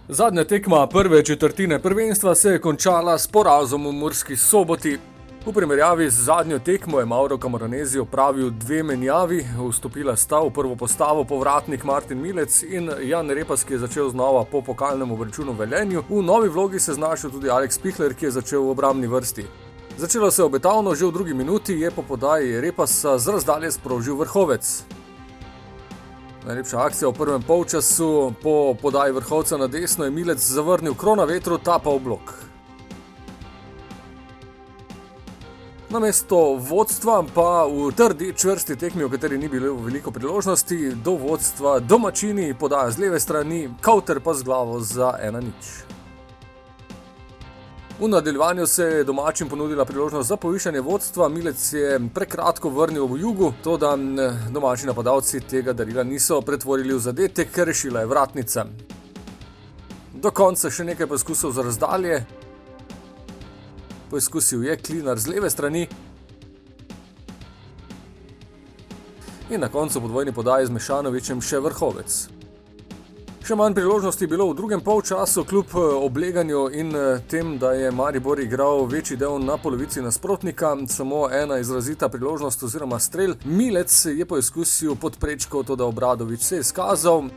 Zadnja tekma prve četrtine prvenstva se je končala s porazom v Murski Soboti. V primerjavi z zadnjo tekmo je Mauro Camoranesi opravil 2 menjavi, vstopila sta v prvo postavo povratnik Martin Milec in Jan Repas, ki je začel znova po pokalnem obračunu v Velenju. V novi vlogi se znašel tudi Alex Pihler, ki je začel v obrambni vrsti. Začelo se je obetavno, že v drugi minuti je po podaji Repasa z razdalje sprožil Vrhovec. Najlepša akcija v prvem polčasu, po podaji Vrhovca na desno je Milec zavrnil Kronavetru, ta pa v blok. Namesto vodstva pa v trdi čvrsti tekmi, v kateri ni bilo veliko priložnosti, do vodstva domačini podaja z leve strani, Kauter pa z glavo za 1-0. V nadaljevanju se je domačim ponudila priložnost za povišanje vodstva, Milec je prekratko vrnil v Jugu, toda domači napadalci tega darila niso pretvorili v zadetek, rešila je vratnica. Do konca še nekaj poskusov za razdalje. Poizkusil je Klinar z leve strani. In na koncu po dvojni podaji z Mešanovićem še Vrhovec. Še manj priložnosti je bilo v drugem polčasu, kljub obleganju in tem, da je Maribor igral večji del na polovici nasprotnika, samo ena izrazita priložnost oziroma strel. Milec je poizkusil pod prečko, toda Obradović se je izkazal.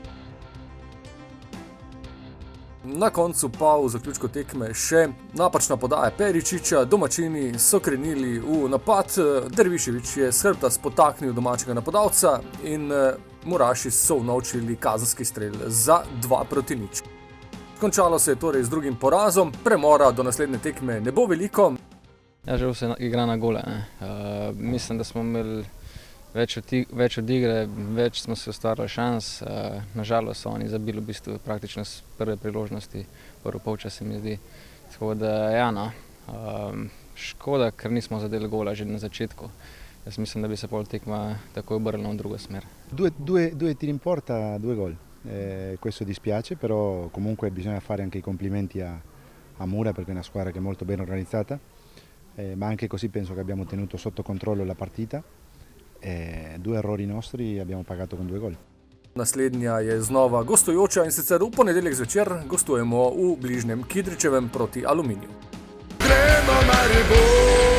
Na koncu pa v zaključku tekme še napačna podaja Peričiča, domačini so krenili v napad, Dervišević je s hrbta spotaknil domačega napadalca in Muraši so unovčili kazenski strel za 2-0. Končalo se je torej z drugim porazom, premora do naslednje tekme ne bo veliko. Ja, že se igra na gole. Mislim, da smo imeli več od igre, več smo se ustvarjali šans. Nažalost so oni zabili v bistvu praktično s prve priložnosti, prvo polčas se mi zdi. Tako da, ja, no, škoda, ker nismo zadeli gola že na začetku. Jaz mislim, da bi se pol tekma takoj obrnila v drugo smer. Due tiri in porta, 2 gol. Questo dispiace, però comunque bisogna fare anche i complimenti a Mura perché è una squadra che è molto ben organizzata, ma anche così penso che abbiamo tenuto sotto controllo la partita. 2 errori nostri abbiamo pagato con 2 gol. Naslednja je znova gostujoča in sicer v ponedeljek zvečer gostujemo v bližnjem Kidričevem proti Aluminiju. Gremo Maribor!